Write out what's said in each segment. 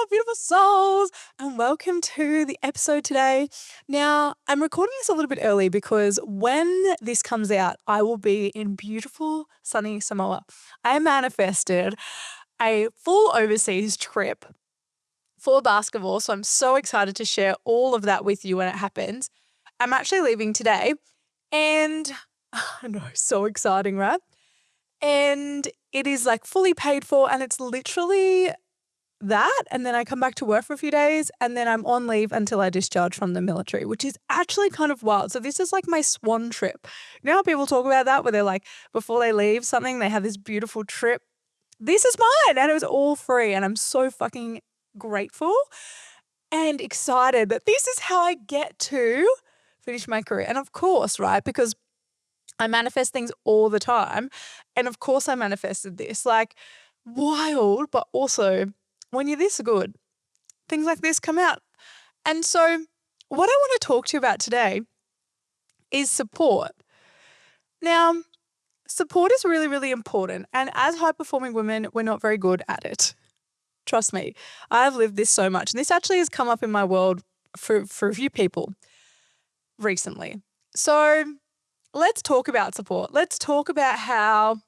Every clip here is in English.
my beautiful souls, and welcome to the episode today. Now, I'm recording this a little bit early because when this comes out, I will be in beautiful, sunny Samoa. I manifested a full overseas trip for basketball, so I'm so excited to share all of that with you when it happens. I'm actually leaving today, and I know, so exciting, right? And it is like fully paid for, and it's literally that. And then I come back to work for a few days, and then I'm on leave until I discharge from the military, which is actually kind of wild. So this is like my swan trip. You know how people talk about that, where they're like, before they leave something, they have this beautiful trip. This is mine, and it was all free. And I'm so fucking grateful and excited that this is how I get to finish my career. And of course, right, because I manifest things all the time. And of course I manifested this, like wild, but also when you're this good, things like this come out. And so what I want to talk to you about today is support. Now, support is really, really important. And as high-performing women, we're not very good at it. Trust me, I've lived this so much. And this actually has come up in my world for a few people recently. So let's talk about support. Let's talk about how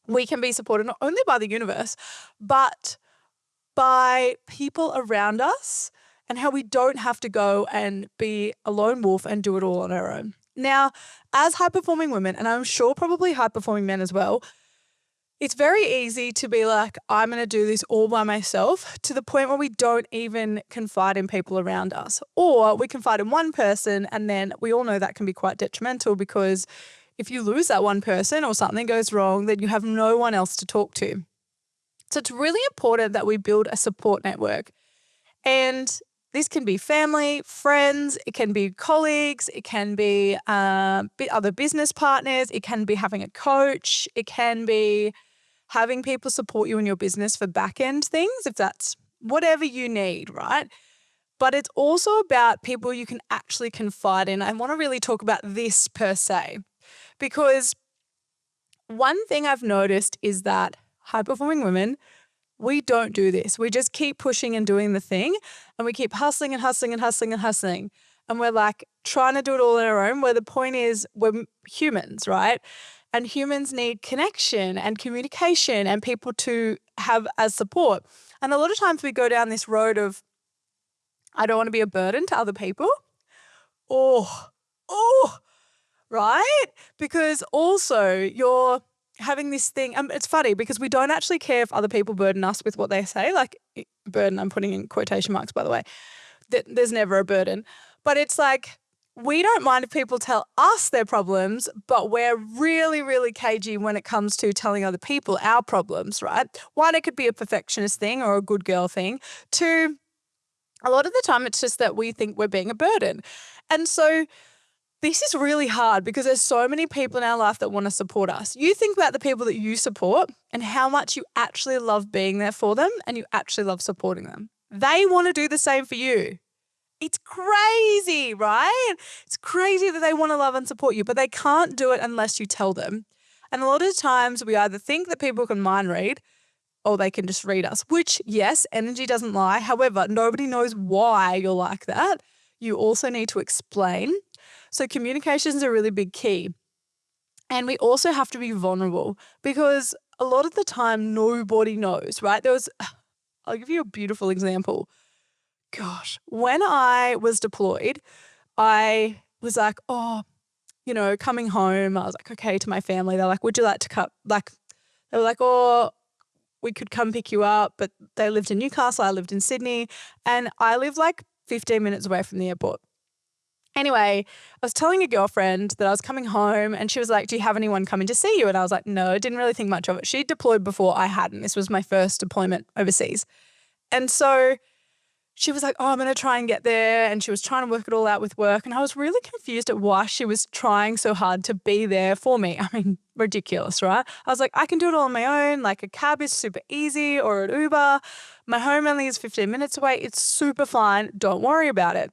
we can be supported not only by the universe, but by people around us, and how we don't have to go and be a lone wolf and do it all on our own. Now, as high-performing women, and I'm sure probably high-performing men as well, it's very easy to be like, I'm going to do this all by myself, to the point where we don't even confide in people around us. Or we confide in one person, and then we all know that can be quite detrimental, because if you lose that one person or something goes wrong, then you have no one else to talk to. So it's really important that we build a support network. And this can be family, friends, it can be colleagues, it can be other business partners, it can be having a coach, it can be having people support you in your business for back-end things, if that's whatever you need, right? But it's also about people you can actually confide in. I want to really talk about this per se, because one thing I've noticed is that high-performing women, we don't do this. We just keep pushing and doing the thing, and we keep hustling and hustling and hustling and hustling. And we're like trying to do it all on our own, where the point is we're humans, right? And humans need connection and communication and people to have as support. And a lot of times we go down this road of, I don't want to be a burden to other people. Right? Because also you're having this thing, it's funny because we don't actually care if other people burden us with what they say, like burden, I'm putting in quotation marks, by the way. There's never a burden. But it's like, we don't mind if people tell us their problems, but we're really, really cagey when it comes to telling other people our problems, right? One, it could be a perfectionist thing or a good girl thing. Two, a lot of the time it's just that we think we're being a burden. And so this is really hard because there's so many people in our life that want to support us. You think about the people that you support and how much you actually love being there for them and you actually love supporting them. They want to do the same for you. It's crazy, right? It's crazy that they want to love and support you, but they can't do it unless you tell them. And a lot of times we either think that people can mind read or they can just read us, which, yes, energy doesn't lie. However, nobody knows why you're like that. You also need to explain. So communication is a really big key. And we also have to be vulnerable, because a lot of the time nobody knows, right? I'll give you a beautiful example. Gosh, when I was deployed, I was like, coming home, I was like, okay, to my family. They're like, would you like to cut? Like, they were like, we could come pick you up. But they lived in Newcastle, I lived in Sydney, and I lived like 15 minutes away from the airport. Anyway, I was telling a girlfriend that I was coming home, and she was like, do you have anyone coming to see you? And I was like, no, I didn't really think much of it. She deployed before, I hadn't. This was my first deployment overseas. And so she was like, I'm going to try and get there. And she was trying to work it all out with work. And I was really confused at why she was trying so hard to be there for me. I mean, ridiculous, right? I was like, I can do it all on my own. Like, a cab is super easy, or an Uber. My home only is 15 minutes away. It's super fine. Don't worry about it.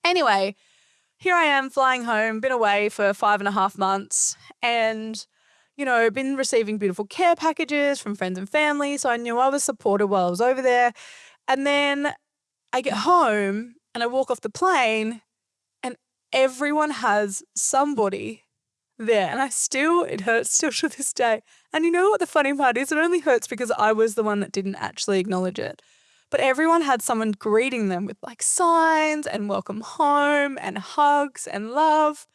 Anyway, here I am flying home, been away for 5.5 months, and been receiving beautiful care packages from friends and family. So I knew I was supported while I was over there. And then I get home and I walk off the plane and everyone has somebody there. And it hurts still to this day. And you know what the funny part is? It only hurts because I was the one that didn't actually acknowledge it. But everyone had someone greeting them with like signs and welcome home and hugs and love.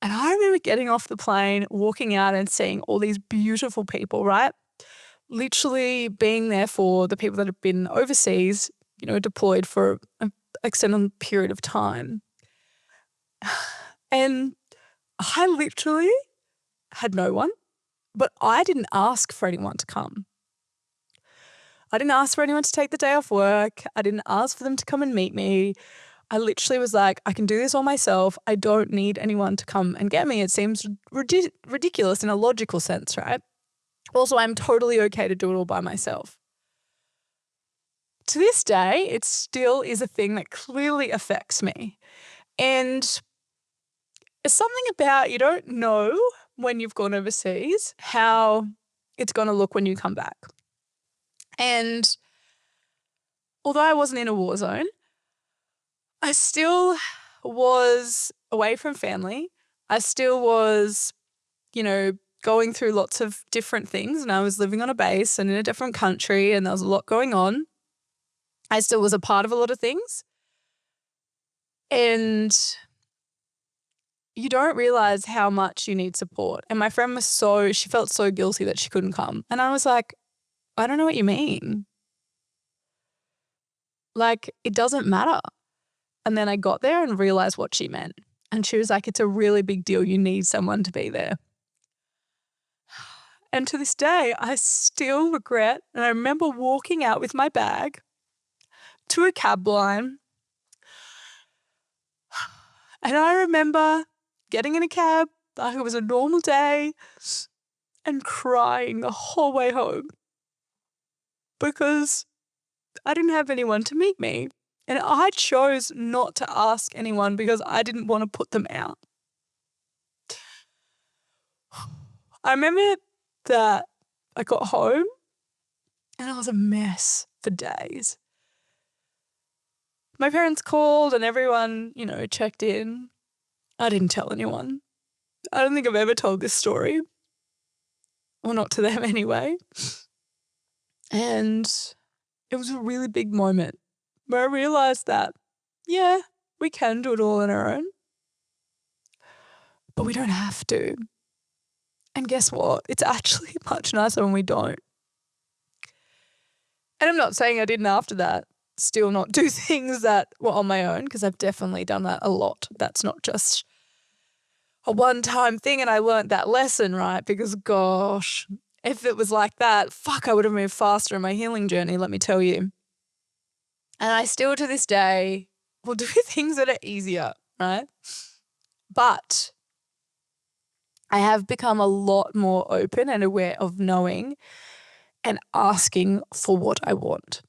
And I remember getting off the plane, walking out and seeing all these beautiful people, right? Literally being there for the people that have been overseas, deployed for an extended period of time. And I literally had no one, but I didn't ask for anyone to come. I didn't ask for anyone to take the day off work. I didn't ask for them to come and meet me. I literally was like, I can do this all myself. I don't need anyone to come and get me. It seems ridiculous in a logical sense, right? Also, I'm totally okay to do it all by myself. To this day, it still is a thing that clearly affects me. And it's something about you don't know when you've gone overseas how it's going to look when you come back. And although I wasn't in a war zone, I still was away from family. I still was, going through lots of different things, and I was living on a base and in a different country, and there was a lot going on. I still was a part of a lot of things. And you don't realize how much you need support. And my friend she felt so guilty that she couldn't come. And I was like, I don't know what you mean. Like, it doesn't matter. And then I got there and realized what she meant. And she was like, it's a really big deal. You need someone to be there. And to this day, I still regret. And I remember walking out with my bag to a cab line. And I remember getting in a cab like it was a normal day and crying the whole way home because I didn't have anyone to meet me. And I chose not to ask anyone because I didn't want to put them out. I remember that I got home and I was a mess for days. My parents called and everyone, checked in. I didn't tell anyone. I don't think I've ever told this story. Or not to them anyway. And it was a really big moment where I realized that, yeah, we can do it all on our own. But we don't have to. And guess what? It's actually much nicer when we don't. And I'm not saying I didn't after that still not do things that were on my own, because I've definitely done that a lot. That's not just a one-time thing, and I learned that lesson, right? Because gosh, if it was like that, I would have moved faster in my healing journey, let me tell you. And I still to this day will do things that are easier, right? But I have become a lot more open and aware of knowing and asking for what I want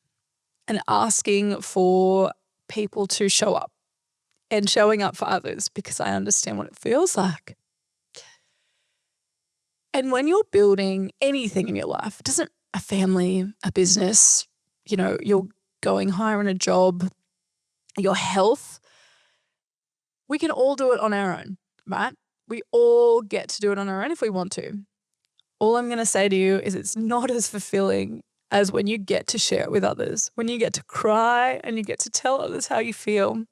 and asking for people to show up and showing up for others because I understand what it feels like. And when you're building anything in your life, it doesn't a family, a business, you're going higher in a job, your health, we can all do it on our own, right? We all get to do it on our own if we want to. All I'm going to say to you is it's not as fulfilling as when you get to share it with others, when you get to cry and you get to tell others how you feel.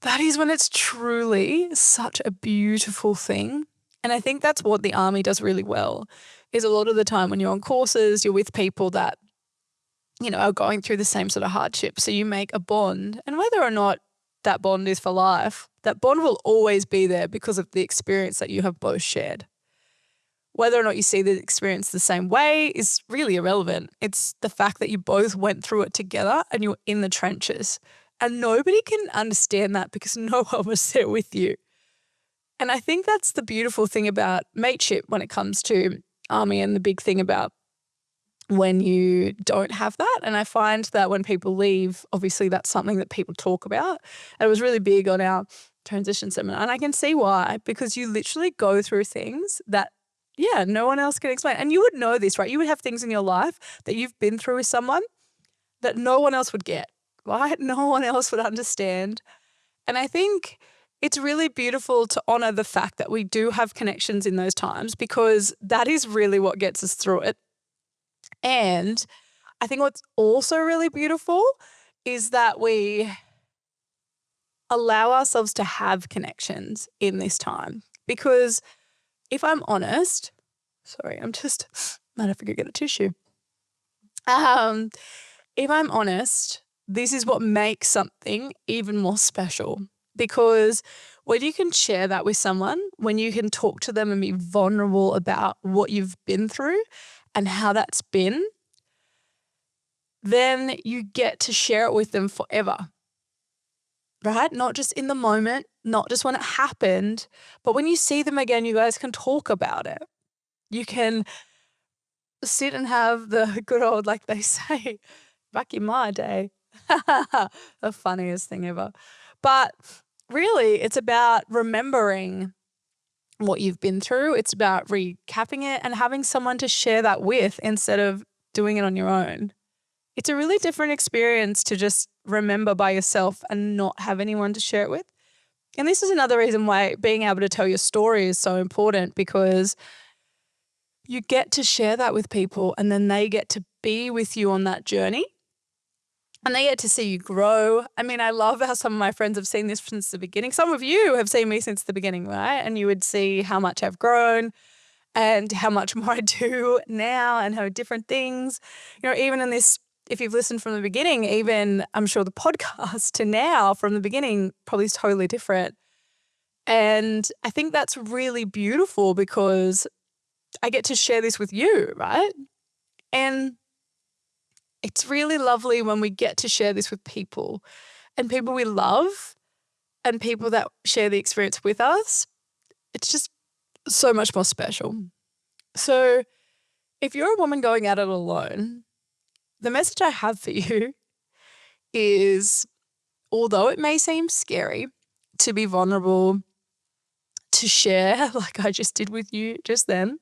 That is when it's truly such a beautiful thing. And I think that's what the army does really well, is a lot of the time when you're on courses, you're with people that, are going through the same sort of hardship. So you make a bond, and whether or not that bond is for life, that bond will always be there because of the experience that you have both shared. Whether or not you see the experience the same way is really irrelevant. It's the fact that you both went through it together and you're in the trenches. And nobody can understand that because no one was there with you. And I think that's the beautiful thing about mateship when it comes to army, and the big thing about when you don't have that. And I find that when people leave, obviously that's something that people talk about. And it was really big on our transition seminar. And I can see why, because you literally go through things that yeah, no one else can explain. And you would know this, right? You would have things in your life that you've been through with someone that no one else would get, right? No one else would understand. And I think it's really beautiful to honor the fact that we do have connections in those times, because that is really what gets us through it. And I think what's also really beautiful is that we allow ourselves to have connections in this time. Because if I'm honest, sorry, I'm just might have to go get a tissue. If I'm honest, this is what makes something even more special, because when you can share that with someone, when you can talk to them and be vulnerable about what you've been through and how that's been, then you get to share it with them forever, right? Not just in the moment, not just when it happened, but when you see them again, you guys can talk about it. You can sit and have the good old, like they say, back in my day, the funniest thing ever. But really, it's about remembering what you've been through. It's about recapping it and having someone to share that with instead of doing it on your own. It's a really different experience to just remember by yourself and not have anyone to share it with. And this is another reason why being able to tell your story is so important, because you get to share that with people and then they get to be with you on that journey and they get to see you grow. I mean, I love how some of my friends have seen this since the beginning. Some of you have seen me since the beginning, right? And you would see how much I've grown and how much more I do now and how different things, even in this, if you've listened from the beginning, even I'm sure the podcast to now from the beginning probably is totally different. And I think that's really beautiful because I get to share this with you, right? And it's really lovely when we get to share this with people and people we love and people that share the experience with us. It's just so much more special. So if you're a woman going at it alone, the message I have for you is, although it may seem scary to be vulnerable, to share like I just did with you just then,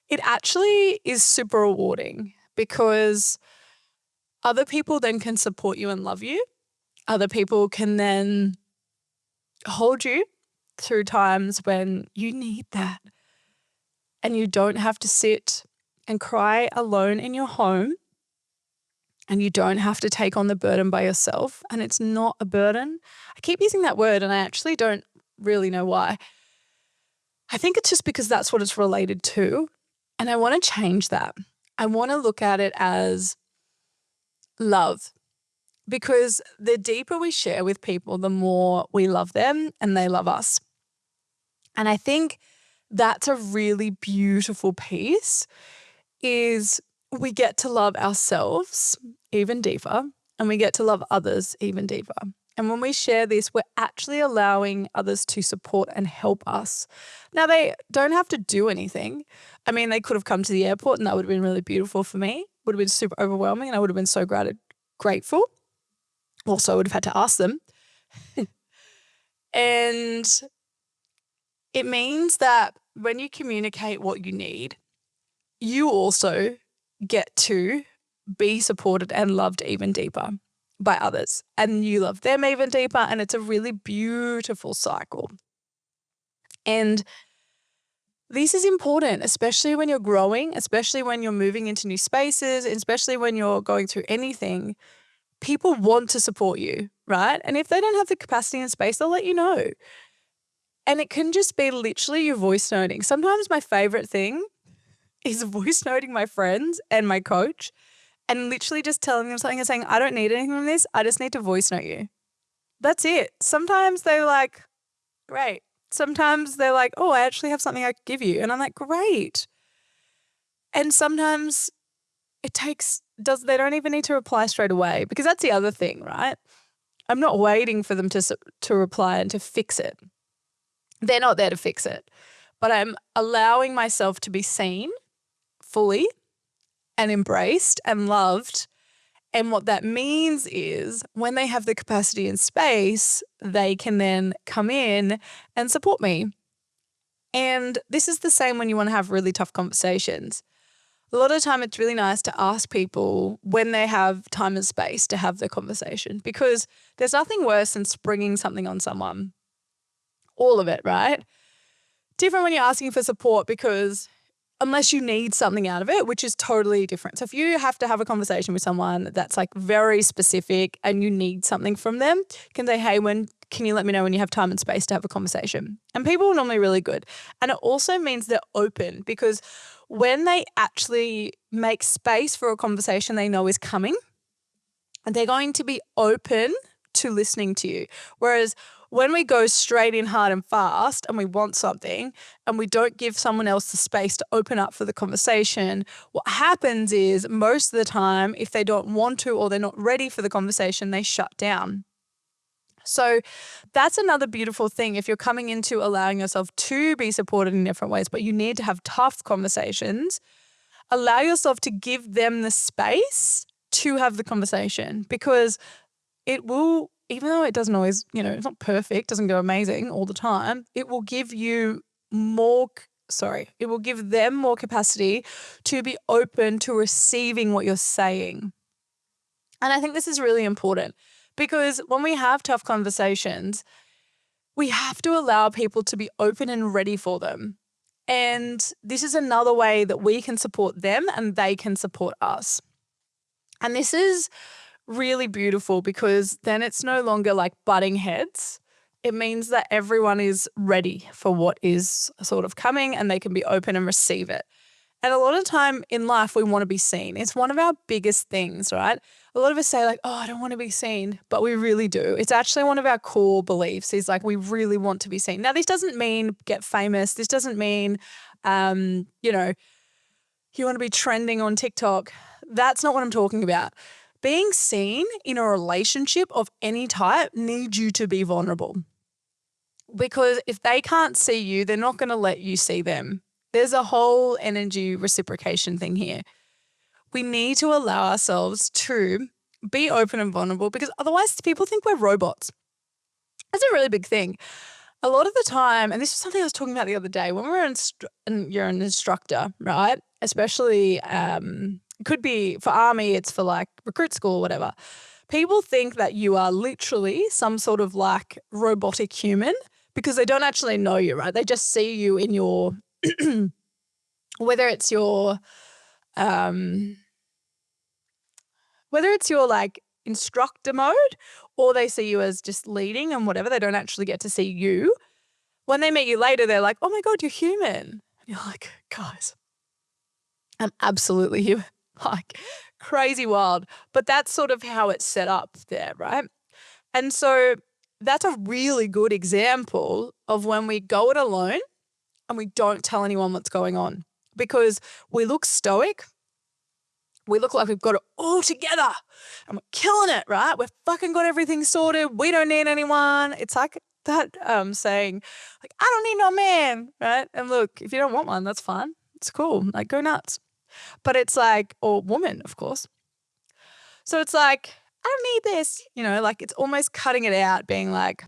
it actually is super rewarding because other people then can support you and love you. Other people can then hold you through times when you need that. And you don't have to sit and cry alone in your home. And you don't have to take on the burden by yourself. And it's not a burden. I keep using that word and I actually don't really know why. I think it's just because that's what it's related to. And I want to change that. I want to look at it as love, because the deeper we share with people, the more we love them and they love us. And I think that's a really beautiful piece, is we get to love ourselves even deeper and we get to love others even deeper. And when we share this, we're actually allowing others to support and help us. Now, they don't have to do anything. I mean, they could have come to the airport and that would have been really beautiful for me. Would have been super overwhelming and I would have been so grateful. Also, I would have had to ask them. And it means that when you communicate what you need, you also get to be supported and loved even deeper by others. And you love them even deeper. And it's a really beautiful cycle. And this is important, especially when you're growing, especially when you're moving into new spaces, especially when you're going through anything. People want to support you, right? And if they don't have the capacity and space, they'll let you know. And it can just be literally your voice noting. Sometimes my favorite thing is voice noting my friends and my coach and literally just telling them something and saying, I don't need anything from this. I just need to voice note you. That's it. Sometimes they're like, great. Sometimes they're like, oh, I actually have something I could give you. And I'm like, great. And sometimes they don't even need to reply straight away, because that's the other thing, right? I'm not waiting for them to reply and to fix it. They're not there to fix it, but I'm allowing myself to be seen fully and embraced and loved. And what that means is when they have the capacity and space, they can then come in and support me. And this is the same when you want to have really tough conversations. A lot of the time it's really nice to ask people when they have time and space to have the conversation, because there's nothing worse than springing something on someone. All of it, right? Different when you're asking for support, because unless you need something out of it, which is totally different. So if you have to have a conversation with someone that's like very specific and you need something from them, you can say, hey, when can you let me know when you have time and space to have a conversation? And people are normally really good. And it also means they're open, because when they actually make space for a conversation they know is coming, they're going to be open to listening to you. Whereas when we go straight in hard and fast and we want something and we don't give someone else the space to open up for the conversation, what happens is most of the time, if they don't want to or they're not ready for the conversation, they shut down. So that's another beautiful thing. If you're coming into allowing yourself to be supported in different ways, but you need to have tough conversations, allow yourself to give them the space to have the conversation, because it will, even though it doesn't always, it's not perfect, doesn't go amazing all the time, it will give you it will give them more capacity to be open to receiving what you're saying. And I think this is really important, because when we have tough conversations, we have to allow people to be open and ready for them. And this is another way that we can support them and they can support us. And this is really beautiful, because then it's no longer like butting heads. It means that everyone is ready for what is sort of coming and they can be open and receive it. And a lot of time in life, we want to be seen. It's one of our biggest things, right? A lot of us say like, oh, I don't want to be seen, but we really do. It's actually one of our core beliefs, is like we really want to be seen. Now, this doesn't mean get famous. This doesn't mean, you want to be trending on TikTok. That's not what I'm talking about. Being seen in a relationship of any type needs you to be vulnerable, because if they can't see you, they're not going to let you see them. There's a whole energy reciprocation thing here. We need to allow ourselves to be open and vulnerable, because otherwise people think we're robots. That's a really big thing. A lot of the time, and this is something I was talking about the other day, when you're an instructor, right? Especially, it could be for army, it's for like recruit school or whatever. People think that you are literally some sort of like robotic human, because they don't actually know you, right? They just see you in your whether it's your like instructor mode, or they see you as just leading and whatever. They don't actually get to see you. When they meet you later, they're like, oh my God, you're human. And you're like, guys, I'm absolutely human. Like crazy wild. But that's sort of how it's set up there, right? And so that's a really good example of when we go it alone and we don't tell anyone what's going on, because we look stoic. We look like we've got it all together and we're killing it, right? We've fucking got everything sorted. We don't need anyone. It's like that saying, like, I don't need no man, right? And look, if you don't want one, that's fine. It's cool. Like, go nuts. But it's like, or woman, of course. So it's like, I don't need this, like it's almost cutting it out, being like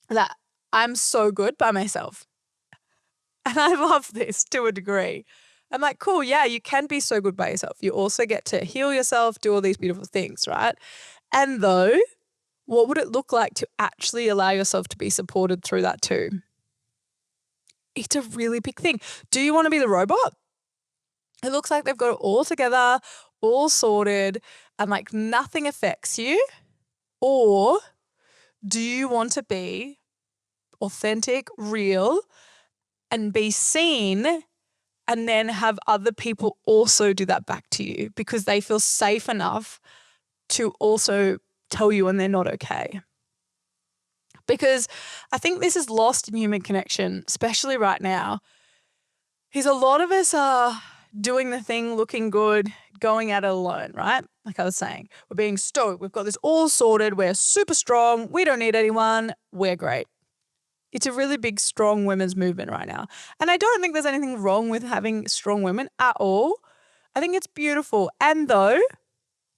that I'm so good by myself. And I love this to a degree. I'm like, cool, yeah, you can be so good by yourself. You also get to heal yourself, do all these beautiful things, right? And though, what would it look like to actually allow yourself to be supported through that too? It's a really big thing. Do you want to be the robot? It looks like they've got it all together, all sorted, and like nothing affects you. Or do you want to be authentic, real, and be seen, and then have other people also do that back to you because they feel safe enough to also tell you when they're not okay? Because I think this is lost in human connection, especially right now, is a lot of us are doing the thing, looking good, going at it alone, right? Like I was saying, we're being stoic. We've got this all sorted. We're super strong. We don't need anyone. We're great. It's a really big, strong women's movement right now. And I don't think there's anything wrong with having strong women at all. I think it's beautiful. And though,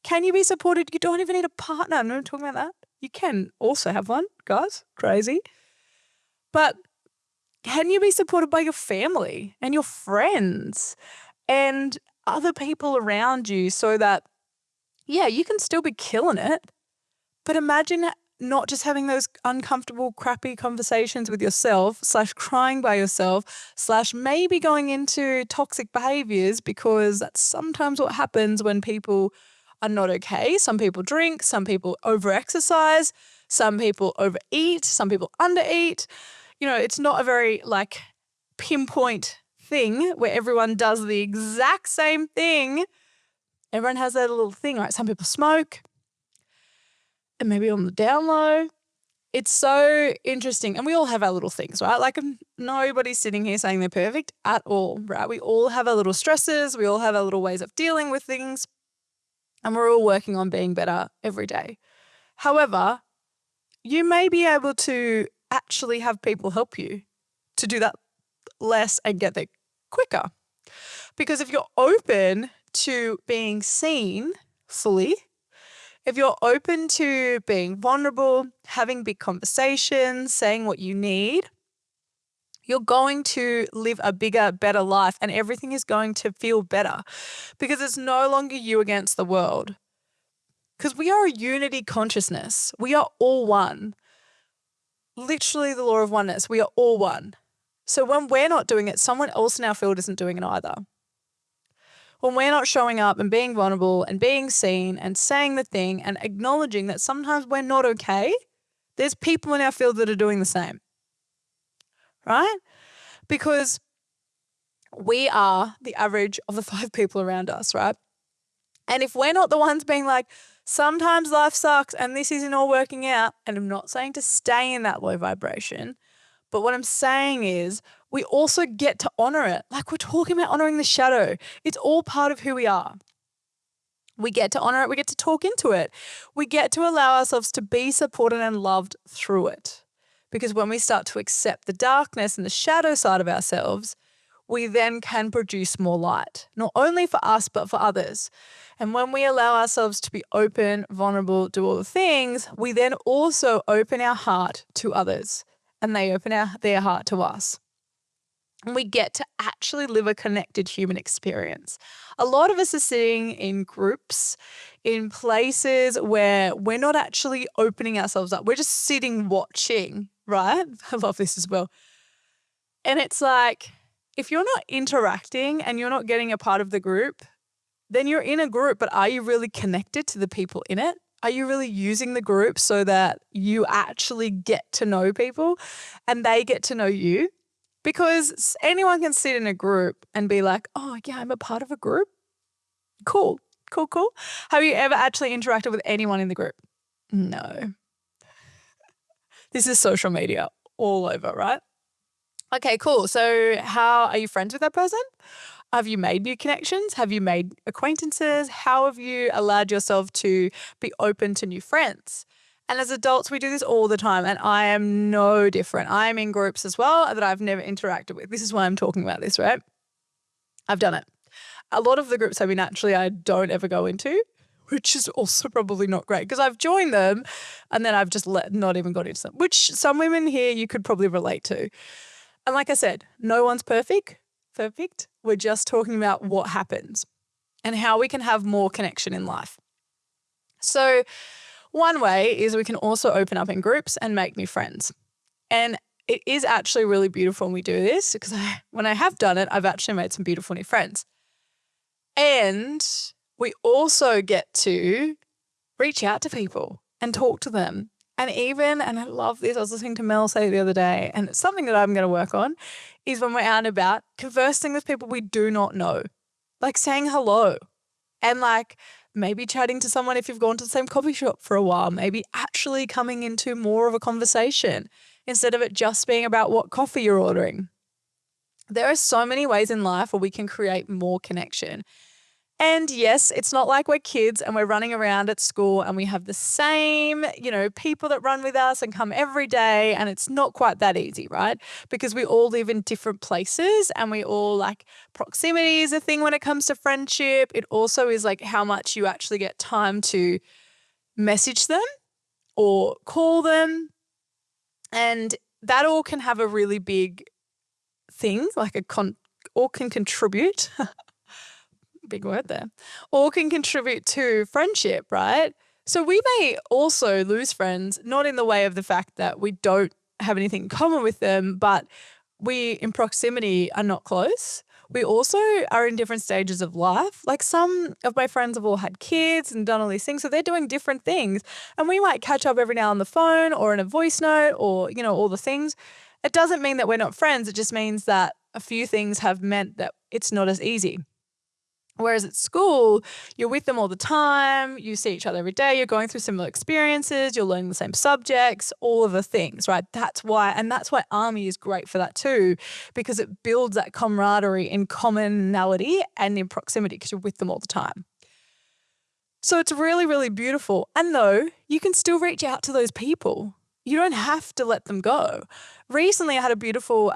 can you be supported? You don't even need a partner. I'm not talking about that. You can also have one, guys. Crazy. But Can you be supported by your family and your friends and other people around you so that, yeah, you can still be killing it, but imagine not just having those uncomfortable, crappy conversations with yourself / crying by yourself / maybe going into toxic behaviors, because that's sometimes what happens when people are not okay. Some people drink, some people overexercise, some people overeat, some people undereat. It's not a very pinpoint thing where everyone does the exact same thing. Everyone has their little thing, right? Some people smoke, and maybe on the down low. It's so interesting. And we all have our little things, right? Nobody's sitting here saying they're perfect at all, right? We all have our little stresses. We all have our little ways of dealing with things. And we're all working on being better every day. However, you may be able to actually have people help you to do that less and get there quicker. Because if you're open to being seen fully, if you're open to being vulnerable, having big conversations, saying what you need, you're going to live a bigger, better life, and everything is going to feel better because it's no longer you against the world. Because we are a unity consciousness. We are all one. Literally the law of oneness. We are all one. So when we're not doing it, someone else in our field isn't doing it either. When we're not showing up and being vulnerable and being seen and saying the thing and acknowledging that sometimes we're not okay, there's people in our field that are doing the same, right? Because we are the average of the 5 people around us, right? And if we're not the ones being like, sometimes life sucks and this isn't all working out, and I'm not saying to stay in that low vibration, but what I'm saying is we also get to honor it. Like we're talking about honoring the shadow. It's all part of who we are. We get to honor it. We get to talk into it. We get to allow ourselves to be supported and loved through it. Because when we start to accept the darkness and the shadow side of ourselves, we then can produce more light, not only for us, but for others. And when we allow ourselves to be open, vulnerable, do all the things, we then also open our heart to others, and they open their heart to us. And we get to actually live a connected human experience. A lot of us are sitting in groups, in places where we're not actually opening ourselves up. We're just sitting watching, right? I love this as well. And it's like, if you're not interacting and you're not getting a part of the group, then you're in a group, but are you really connected to the people in it? Are you really using the group so that you actually get to know people and they get to know you? Because anyone can sit in a group and be like, oh, yeah, I'm a part of a group. Cool. Have you ever actually interacted with anyone in the group? No. This is social media all over, right? Okay, cool. So how are you friends with that person? Have you made new connections? Have you made acquaintances? How have you allowed yourself to be open to new friends? And as adults, we do this all the time, and I am no different. I am in groups as well that I've never interacted with. This is why I'm talking about this, right? I've done it. A lot of the groups I mean, actually, I don't ever go into, which is also probably not great because I've joined them and then I've just not even got into them, which some women here you could probably relate to. And like I said, no one's perfect. We're just talking about what happens and how we can have more connection in life. So one way is we can also open up in groups and make new friends. And it is actually really beautiful when we do this because when I have done it, I've actually made some beautiful new friends. And we also get to reach out to people and talk to them. And I love this, I was listening to Mel say it the other day, and it's something that I'm going to work on, is when we're out and about, conversing with people we do not know, like saying hello and like maybe chatting to someone if you've gone to the same coffee shop for a while, maybe actually coming into more of a conversation instead of it just being about what coffee you're ordering. There are so many ways in life where we can create more connection. And yes, it's not like we're kids and we're running around at school and we have the same, people that run with us and come every day. And it's not quite that easy, right? Because we all live in different places and we all like proximity is a thing when it comes to friendship. It also is like how much you actually get time to message them or call them. And that all can have a really big thing, like or can contribute, big word there, or can contribute to friendship, right? So we may also lose friends, not in the way of the fact that we don't have anything in common with them, but we in proximity are not close. We also are in different stages of life. Like some of my friends have all had kids and done all these things. So they're doing different things. And we might catch up every now on the phone or in a voice note or, all the things. It doesn't mean that we're not friends. It just means that a few things have meant that it's not as easy. Whereas at school, you're with them all the time, you see each other every day, you're going through similar experiences, you're learning the same subjects, all of the things, right? That's why army is great for that too, because it builds that camaraderie in commonality and in proximity because you're with them all the time. So it's really, really beautiful. And though you can still reach out to those people, you don't have to let them go. Recently, I had a beautiful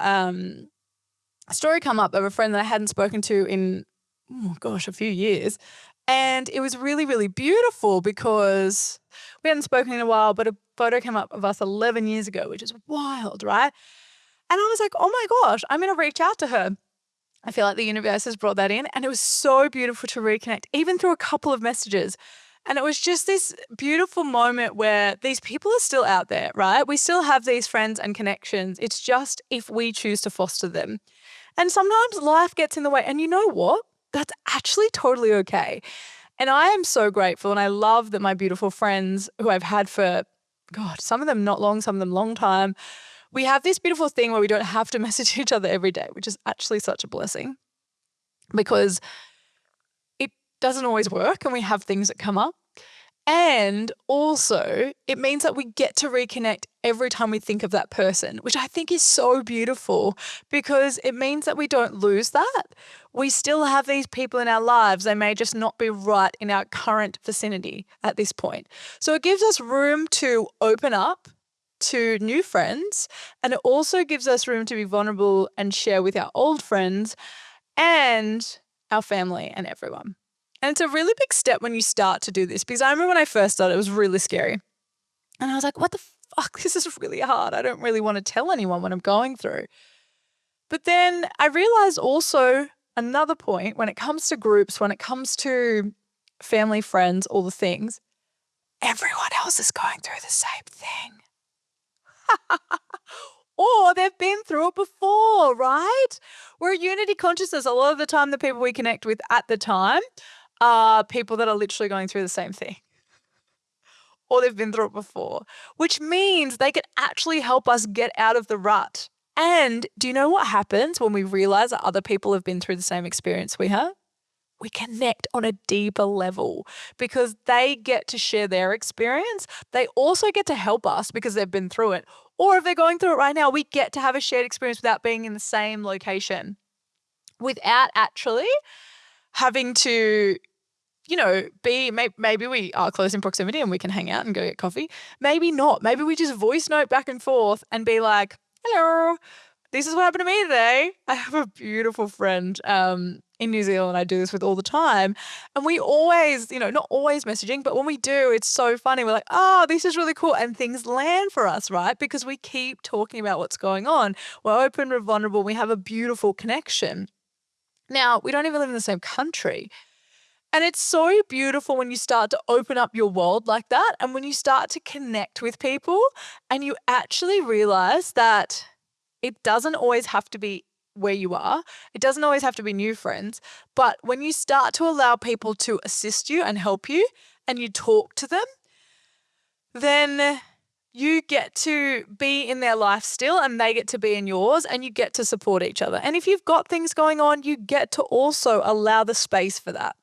story come up of a friend that I hadn't spoken to in a few years. And it was really, really beautiful because we hadn't spoken in a while, but a photo came up of us 11 years ago, which is wild, right? And I was like, oh my gosh, I'm going to reach out to her. I feel like the universe has brought that in. And it was so beautiful to reconnect, even through a couple of messages. And it was just this beautiful moment where these people are still out there, right? We still have these friends and connections. It's just if we choose to foster them. And sometimes life gets in the way. And you know what? That's actually totally okay. And I am so grateful and I love that my beautiful friends who I've had for, some of them not long, some of them long time, we have this beautiful thing where we don't have to message each other every day, which is actually such a blessing because it doesn't always work and we have things that come up. And also, it means that we get to reconnect every time we think of that person, which I think is so beautiful because it means that we don't lose that. We still have these people in our lives. They may just not be right in our current vicinity at this point. So it gives us room to open up to new friends, and it also gives us room to be vulnerable and share with our old friends and our family and everyone. And it's a really big step when you start to do this because I remember when I first started, it was really scary. And I was like, what the fuck? This is really hard. I don't really want to tell anyone what I'm going through. But then I realized also another point when it comes to groups, when it comes to family, friends, all the things, everyone else is going through the same thing. Or they've been through it before, right? We're a unity consciousness. A lot of the time, the people we connect with at the time are people that are literally going through the same thing. Or they've been through it before, which means they can actually help us get out of the rut. And do you know what happens when we realize that other people have been through the same experience we have? We connect on a deeper level because they get to share their experience. They also get to help us because they've been through it. Or if they're going through it right now, we get to have a shared experience without being in the same location, without actually having to, maybe we are close in proximity and we can hang out and go get coffee. Maybe not. Maybe we just voice note back and forth and be like, hello, this is what happened to me today. I have a beautiful friend in New Zealand I do this with all the time. And we always, not always messaging, but when we do, it's so funny. We're like, oh, this is really cool. And things land for us, right? Because we keep talking about what's going on. We're open, we're vulnerable. We have a beautiful connection. Now, we don't even live in the same country. And it's so beautiful when you start to open up your world like that. And when you start to connect with people and you actually realize that it doesn't always have to be where you are. It doesn't always have to be new friends. But when you start to allow people to assist you and help you and you talk to them, then you get to be in their life still and they get to be in yours and you get to support each other. And if you've got things going on, you get to also allow the space for that.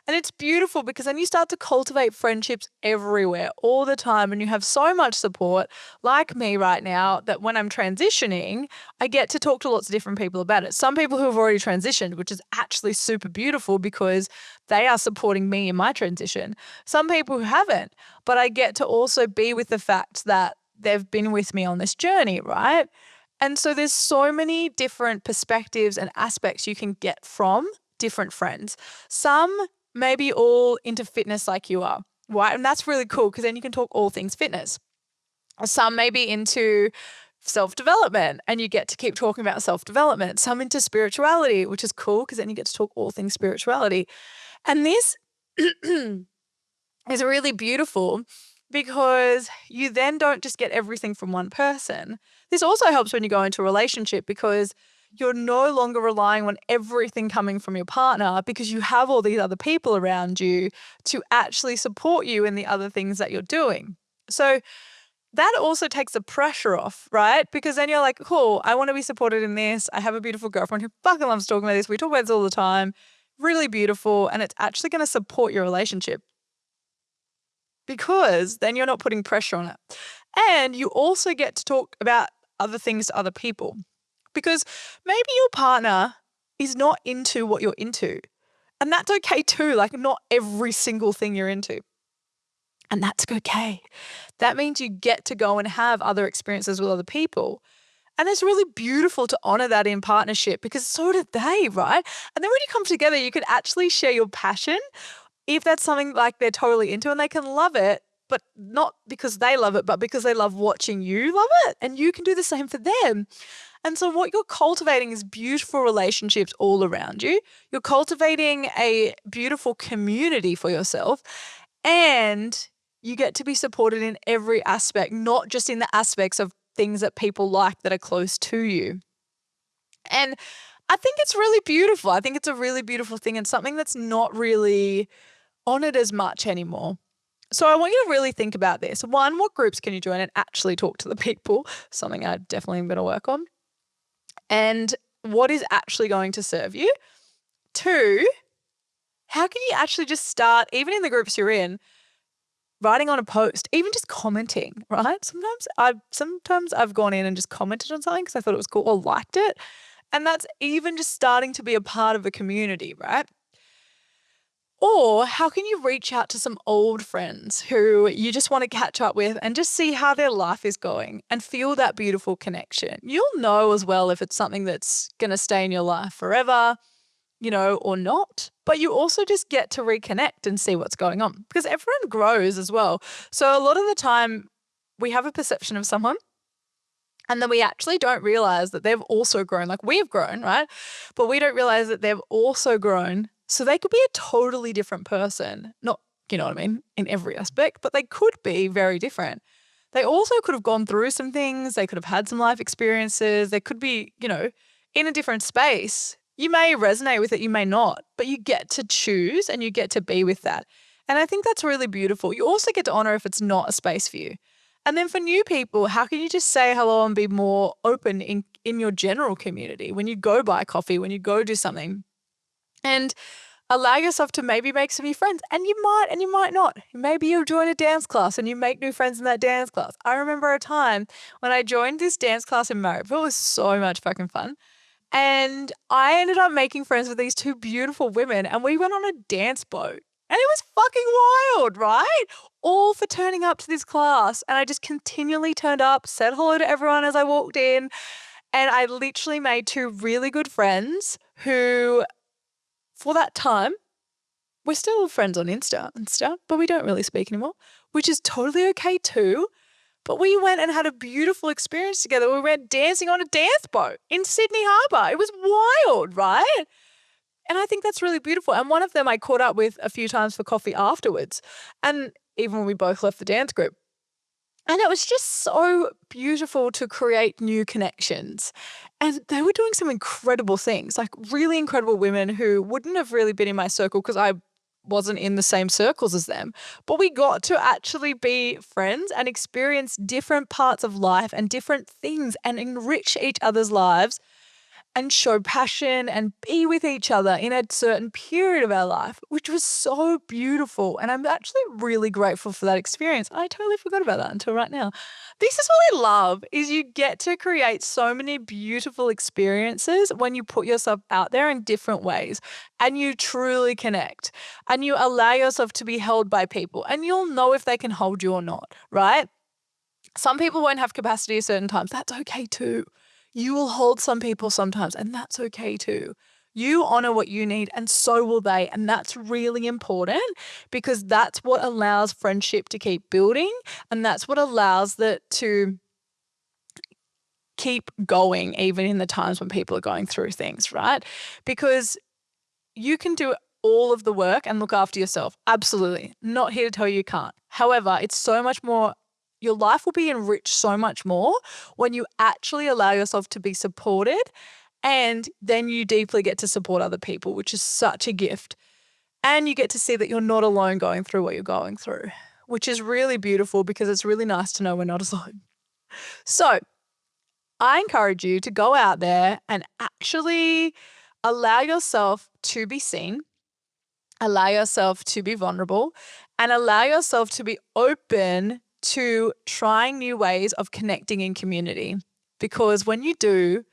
And it's beautiful because then you start to cultivate friendships everywhere all the time and you have so much support like me right now that when I'm transitioning, I get to talk to lots of different people about it. Some people who have already transitioned, which is actually super beautiful because they are supporting me in my transition. Some people who haven't, but I get to also be with the fact that they've been with me on this journey, right? And so there's so many different perspectives and aspects you can get from different friends. Some maybe all into fitness like you are, right? And that's really cool because then you can talk all things fitness. Some may be into self-development, and you get to keep talking about self-development. Some into spirituality, which is cool because then you get to talk all things spirituality. And this is really beautiful because you then don't just get everything from one person. This also helps when you go into a relationship because you're no longer relying on everything coming from your partner because you have all these other people around you to actually support you in the other things that you're doing. So that also takes the pressure off, right? Because then you're like, cool, I want to be supported in this. I have a beautiful girlfriend who fucking loves talking about this. We talk about this all the time. Really beautiful. And it's actually going to support your relationship because then you're not putting pressure on it. And you also get to talk about other things to other people because maybe your partner is not into what you're into. And that's okay too. Like, not every single thing you're into. And that's okay. That means you get to go and have other experiences with other people. And it's really beautiful to honor that in partnership because so did they, right? And then when you come together, you can actually share your passion if that's something like they're totally into and they can love it, but not because they love it, but because they love watching you love it. And you can do the same for them. And so what you're cultivating is beautiful relationships all around you. You're cultivating a beautiful community for yourself. And you get to be supported in every aspect, not just in the aspects of things that people like that are close to you. And I think it's really beautiful. I think it's a really beautiful thing and something that's not really honored as much anymore. So I want you to really think about this. One, what groups can you join and actually talk to the people? Something I definitely am going to work on. And what is actually going to serve you? Two, how can you actually just start, even in the groups you're in, writing on a post, even just commenting, right? Sometimes I've gone in and just commented on something because I thought it was cool or liked it. And that's even just starting to be a part of a community, right? Or how can you reach out to some old friends who you just want to catch up with and just see how their life is going and feel that beautiful connection? You'll know as well if it's something that's going to stay in your life forever, or not. But you also just get to reconnect and see what's going on because everyone grows as well. So a lot of the time we have a perception of someone and then we actually don't realize that they've also grown. Like, we've grown, right? But we don't realize that they've also grown. So they could be a totally different person. Not, you know what I mean, in every aspect, but they could be very different. They also could have gone through some things. They could have had some life experiences. They could be, in a different space. You may resonate with it, you may not, but you get to choose and you get to be with that. And I think that's really beautiful. You also get to honor if it's not a space for you. And then for new people, how can you just say hello and be more open in your general community when you go buy coffee, when you go do something? And allow yourself to maybe make some new friends. And you might not. Maybe you'll join a dance class and you make new friends in that dance class. I remember a time when I joined this dance class in Marrickville. It was so much fucking fun. And I ended up making friends with these two beautiful women and we went on a dance boat. And it was fucking wild, right? All for turning up to this class. And I just continually turned up, said hello to everyone as I walked in. And I literally made two really good friends who, for that time, we're still friends on Insta and stuff, but we don't really speak anymore, which is totally okay too. But we went and had a beautiful experience together. We went dancing on a dance boat in Sydney Harbour. It was wild, right? And I think that's really beautiful. And one of them I caught up with a few times for coffee afterwards. And even when we both left the dance group. And it was just so beautiful to create new connections. And they were doing some incredible things, like really incredible women who wouldn't have really been in my circle because I wasn't in the same circles as them. But we got to actually be friends and experience different parts of life and different things and enrich each other's lives and show passion and be with each other in a certain period of our life, which was so beautiful. And I'm actually really grateful for that experience. I totally forgot about that until right now. This is what I love, is you get to create so many beautiful experiences when you put yourself out there in different ways and you truly connect and you allow yourself to be held by people and you'll know if they can hold you or not, right? Some people won't have capacity at certain times. That's okay too. You will hold some people sometimes, and that's okay too. You honor what you need, and so will they. And that's really important because that's what allows friendship to keep building, and that's what allows that to keep going even in the times when people are going through things, right? Because you can do all of the work and look after yourself. Absolutely. Not here to tell you can't. However, it's so much more, your life will be enriched so much more when you actually allow yourself to be supported, and then you deeply get to support other people, which is such a gift. And you get to see that you're not alone going through what you're going through, which is really beautiful because it's really nice to know we're not alone. So I encourage you to go out there and actually allow yourself to be seen, allow yourself to be vulnerable, and allow yourself to be open to trying new ways of connecting in community. Because when you do,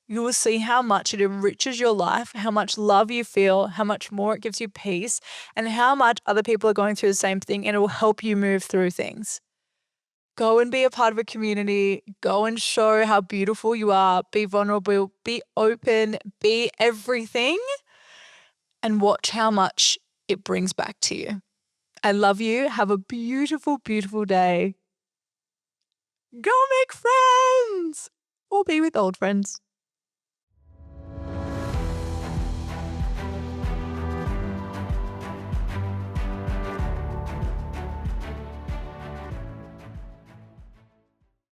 you will see how much it enriches your life, how much love you feel, how much more it gives you peace, and how much other people are going through the same thing, and it will help you move through things. Go and be a part of a community. Go and show how beautiful you are. Be vulnerable, be open, be everything, and watch how much it brings back to you. I love you. Have a beautiful, beautiful day. Go make friends or be with old friends.